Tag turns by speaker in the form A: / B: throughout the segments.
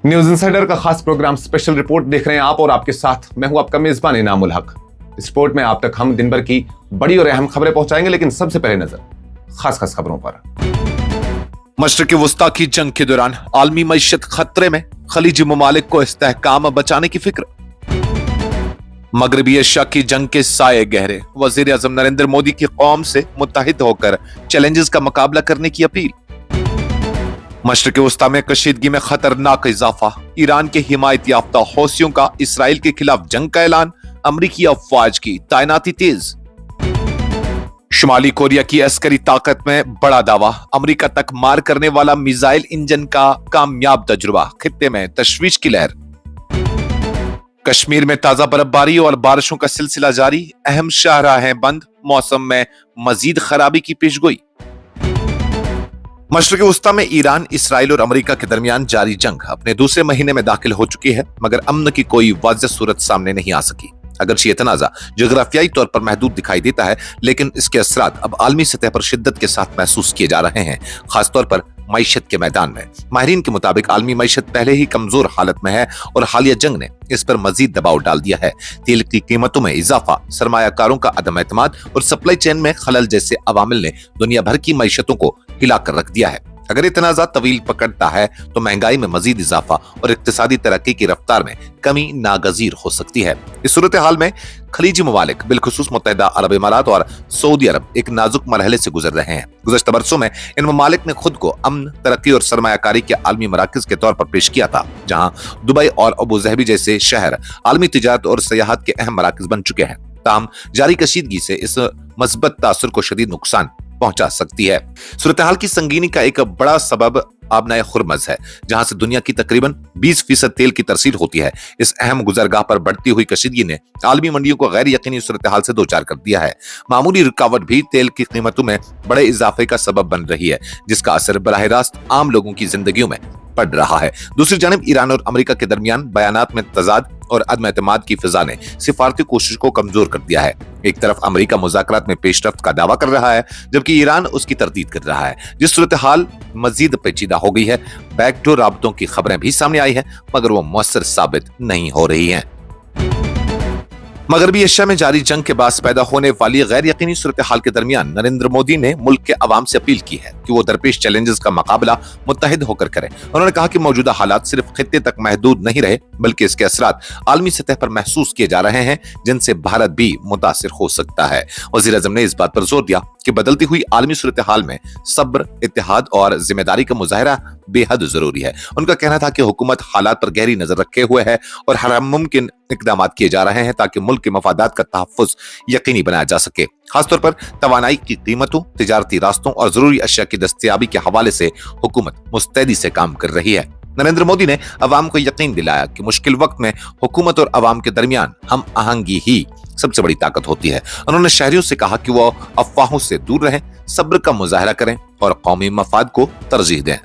A: News insider का खास programme special report देख रहे हैं आप और आपके साथ मैं हूं आपका मेजबान इनामुल हक। इस रिपोर्ट में आप तक हम दिन भर की बड़ी और अहम खबरें पहुंचाएंगे, लेकिन सबसे पहले नजर खास खबरों पर।
B: मशरिक़ वस्ता की जंग के दौरान आलमी मईशत खतरे में, खलीजी ममालिक को इस्तेहकाम बचाने की फिक्र। मगरबी एशिया की जंग के साये गहरे, वजीर आजम नरेंद्र मोदी की कौम से मुत्तहिद होकर चैलेंजेस का मुकाबला करने की अपील। मशरिक़ वस्ता में कशीदगी में खतरनाक इजाफा, ईरान के हिमायत याफ्ता हौसियों का इसराइल के खिलाफ जंग का ऐलान, अमरीकी अफवाज की तैनाती तेज। शुमाली कोरिया की अस्करी ताकत में बड़ा दावा, अमरीका तक मार करने वाला मिसाइल इंजन का कामयाब तजुर्बा, खित्ते में तशवीश की लहर। कश्मीर में ताजा बर्फबारी और बारिशों का सिलसिला जारी, अहम शाहराहें बंद, मौसम में मजीद खराबी की पेशगोई। मशरिक़ वस्ता में ईरान, इसराइल और अमेरिका के दरमियान जारी जंग अपने दूसरे महीने में दाखिल हो चुकी है, मगर अमन की कोई वाज़ेह सूरत सामने नहीं आ सकी। अगरचे ये तनाज़ा जोग्राफियाई तौर पर महदूद दिखाई देता है, लेकिन इसके असरात अब आलमी सतह पर शिद्दत के साथ महसूस किए जा रहे हैं, खासतौर पर मईशत के मैदान में। माहिरीन के मुताबिक आलमी मईशत पहले ही कमजोर हालत में है और हालिया जंग ने इस पर मजीद दबाव डाल दिया है। तेल की कीमतों में इजाफा, सरमायाकारों का अदम एतमाद और सप्लाई चेन में खलल जैसे अवामिल ने दुनिया भर की मईशतों को हिलाकर रख दिया है। अगर ये तनाज़ा तवील पकड़ता है तो महंगाई में मजीद इजाफा और इक्तिसादी तरक्की की रफ्तार में कमी नागजीर हो सकती है। इस सूरत हाल में खलीजी ममालिक, बिलखुसूस मुत्तहिदा अरब इमारात और सऊदी अरब एक नाजुक मरहले से गुजर रहे हैं। गुज़श्ता बरसों में इन ममालिक ने खुद को अमन, तरक्की और सरमायाकारी के आलमी मराकज के तौर पर पेश किया था, जहां दुबई और अबू ज़हबी जैसे शहर आलमी तिजारत और सयाहत के अहम मराकज बन चुके हैं। ताहम जारी कशीदगी से इस मस्बत तासुर को शदीद नुकसान पहुंचा सकती है। सूरत हाल की संगीनी का एक बड़ा सबब आबनाए खुरमज है, जहां से दुनिया की तकरीबन 20% तेल की तरसील होती है। इस अहम गुजरगाह पर बढ़ती हुई कशीदगी ने आलमी मंडियों को गैर यकीनी सूरत हाल से दो चार कर दिया है। मामूली रुकावट भी तेल की कीमतों में बड़े इजाफे का सबब बन रही है, जिसका असर बराह रास्त आम लोगों की जिंदगियों में पड़ रहा है। दूसरी जानिब ईरान और अमेरिका के दरमियान बयानात में तजाद और अदम एतमाद की फिजा ने सिफारती कोशिश को कमजोर कर दिया है। एक तरफ अमेरिका मुज़ाकरात में पेशरफ्त का दावा कर रहा है, जबकि ईरान उसकी तरदीद कर रहा है, जिस सूरत हाल मजीद पेचीदा हो गई है। बैकडोर राबतों की खबरें भी सामने आई है, मगर वो मुअस्सर साबित नहीं हो रही हैं। मगरबी एशिया में जारी जंग के बाद पैदा होने वाली गैर यकीनी सूरत हाल के दरमियान नरेंद्र मोदी ने मुल्क के अवाम से अपील की है कि वो दरपेश चैलेंजेस का मुकाबला मुत्तहिद होकर करें। उन्होंने कहा कि मौजूदा हालात सिर्फ खित्ते तक महदूद नहीं रहे, बल्कि इसके असरात आलमी सतह पर महसूस किए जा रहे हैं, जिनसे भारत भी मुतासिर हो सकता है। वज़ीर आज़म ने इस बात पर जोर दिया कि बदलती हुई आलमी सूरत हाल में सब्र, इत्तेहाद और जिम्मेदारी का मुजाहरा बेहद जरूरी है। उनका कहना था कि हुकूमत हालात पर गहरी नजर रखे हुए है और हर मुमकिन इकदाम किए जा रहे हैं ताकि मुल्क के मफादात का तहफ़्फ़ुज़ यकीनी बनाया जा सके। खासतौर पर तवानाई की कीमतों, तिजारती रास्तों और जरूरी अशिया की दस्तयाबी के हवाले से हुकूमत मुस्तैदी से काम कर रही है। नरेंद्र मोदी ने अवाम को यकीन दिलाया कि मुश्किल वक्त में हुकूमत और अवाम के दरमियान हम आहंगी ही सबसे बड़ी ताकत होती है। उन्होंने शहरियों से कहा कि वो अफवाहों से दूर रहें, सब्र का मुजाहरा करें और कौमी मफाद को तरजीह दें।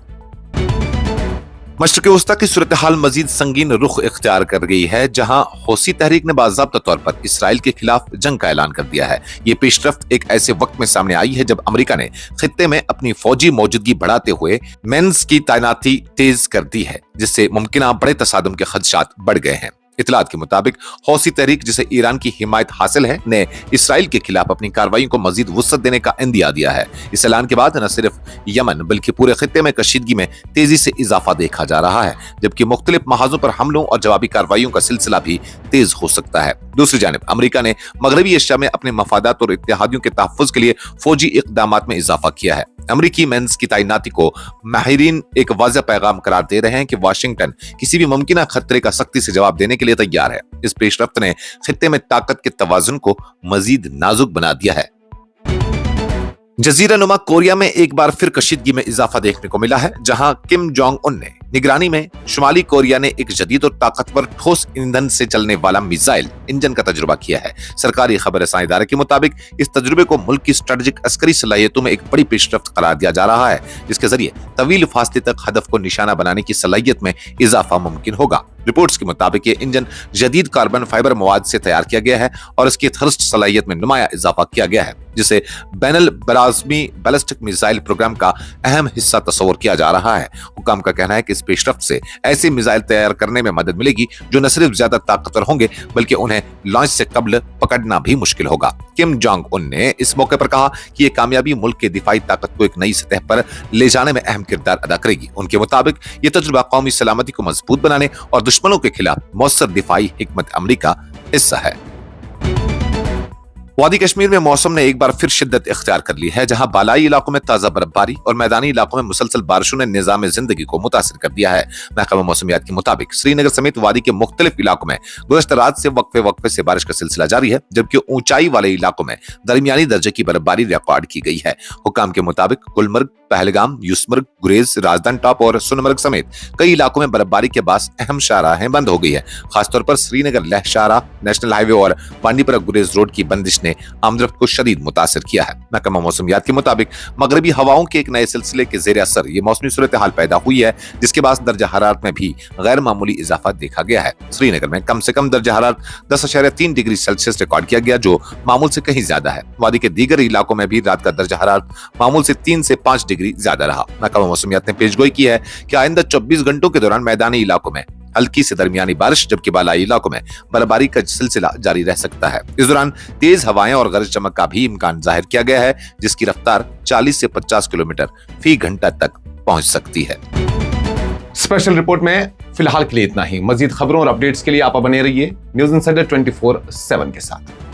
B: मशरिक़ वस्ता की सूरत हाल मजीद संगीन रुख इख्तियार कर गई है, जहां हौसी तहरीक ने बाज़ाब्ता तौर पर इसराइल के खिलाफ जंग का ऐलान कर दिया है। ये पेशरफ्त एक ऐसे वक्त में सामने आई है जब अमेरिका ने खित्ते में अपनी फौजी मौजूदगी बढ़ाते हुए मेन्स की तैनाती तेज कर दी है, जिससे मुमकिन बड़े तसादुम के खदशात बढ़ गए हैं। इतलात के मुताबिक हौसी तहरीक, जिसे ईरान की हिमायत हासिल है, ने इसराइल के खिलाफ अपनी कार्रवाइयों को मजीद वुसअत देने का इंदिया दिया है। इस ऐलान के बाद न सिर्फ यमन बल्कि पूरे खित्ते में कशीदगी में तेजी से इजाफा देखा जा रहा है, जबकि मुख्तलिफ महाजों पर हमलों और जवाबी कार्रवाइयों का सिलसिला भी तेज हो सकता है। दूसरी जानिब अमेरिका ने मगरबी एशिया में अपने मफादात और इत्तेहादियों के तहफ़्फ़ुज़ के लिए फौजी इक़दामात में इजाफा किया है। अमरीकी मेन्स की तैनाती को माहिरीन एक वाज़ेह पैगाम करार दे रहे हैं कि वाशिंगटन किसी भी मुमकिन खतरे का सख्ती से जवाब देने के लिए तैयार है। इस पेशरफ्त ने खित्ते में ताकत के तवाज़ुन को मजीद नाजुक बना दिया है। जजीरा नुमा कोरिया में एक बार फिर कशीदगी में इजाफा देखने को मिला है, जहां किम जोंग उन ने निगरानी में शुमाली कोरिया ने एक जदीद और ताकतवर ठोस ईंधन से चलने वाला मिसाइल इंजन का तजुर्बा किया है। सरकारी खबर रसां इदारे के मुताबिक इस तजुर्बे को मुल्क की स्ट्रेटेजिक अस्करी सलाहियतों में एक बड़ी पेशरफ्त करार दिया जा रहा है, जिसके जरिए तवील फासले तक हदफ को निशाना बनाने की सलाहियत में इजाफा मुमकिन होगा। रिपोर्ट्स के मुताबिक ये इंजन जदीद कार्बन फाइबर मवाद से तैयार किया गया है और इसकी थ्रस्ट सलाहियत में नुमाया इजाफा किया गया है, जिसे बैनुल बराज़मी बैलिस्टिक मिसाइल प्रोग्राम का अहम हिस्सा तस्वर किया जा रहा है। हुकाम का कहना है कि तेज पेशरफ्त से ऐसे मिसाइल तैयार करने में मदद मिलेगी जो न सिर्फ ज्यादा ताकतवर होंगे बल्कि उन्हें लॉन्च से कबल पकड़ना भी मुश्किल होगा। किम जोंग उन ने इस मौके पर कहा कि ये कामयाबी मुल्क के दिफाई ताकत को एक नई सतह पर ले जाने में अहम किरदार अदा करेगी। उनके मुताबिक ये तजुर्बा कौमी सलामती को मजबूत बनाने और दुश्मनों के खिलाफ मौसर दिफाई हिकमत अमली का हिस्सा है। वादी कश्मीर में मौसम ने एक बार फिर शिद्दत इख्तियार कर ली है, जहां बालाई इलाकों में ताजा बर्फबारी और मैदानी इलाकों में मुसलसल बारिशों ने निजाम जिंदगी को मुतासिर कर दिया है। महकमा मौसमियात के मुताबिक श्रीनगर समेत वादी के मुख्तलिफ इलाकों में गुज़श्ता रात से वक्फे से बारिश का सिलसिला जारी है, जबकि ऊंचाई वाले इलाकों में दरमियानी दर्जे की बर्फबारी रिकॉर्ड की गई है। हुकाम के मुताबिक गुलमर्ग, पहलगाम, यूसमर्ग, गुरेज, राजदान टॉप और सोनमर्ग समेत कई इलाकों में बर्फबारी के बाद अहम शाहराहें बंद हो गई है। खासतौर पर श्रीनगर लेह शाहराह, नेशनल हाईवे और बांडीपुरा गुरेज रोड की बंदिश ने आमदरफ्त को शदीद मुतासिर किया है। महकमा मौसमियात के मुताबिक मगरबी हवाओं के एक नए सिलसिले के जेर असर ये मौसमी सूरत हाल पैदा हुई है, जिसके बाद दर्जा हरारत में भी गैर मामूली इजाफा देखा गया है। श्रीनगर में कम से कम दर्जा हरारत 10.3 डिग्री सेल्सियस रिकॉर्ड किया गया, जो मामूल से कहीं ज्यादा है। वादी के दीगर इलाकों में भी रात का दर्जा हरारत मामूल से 3 से 5 डिग्री ज्यादा रहा। महकमा मौसमियात ने पेशगोई की है कि आइंदा 24 घंटों के दौरान मैदानी इलाकों में हल्की से दरमियानी बारिश, जबकि बालाई इलाकों में बर्फबारी का सिलसिला जारी रह सकता है। इस दौरान तेज हवाएं और गरज चमक का भी इम्कान जाहिर किया गया है, जिसकी रफ्तार 40 से 50 किलोमीटर फी घंटा तक पहुंच सकती है।
A: स्पेशल रिपोर्ट में फिलहाल के लिए इतना ही। मजीद खबरों और अपडेट्स के लिए आप बने रहिए न्यूज़ इंसाइडर 24/7 के साथ।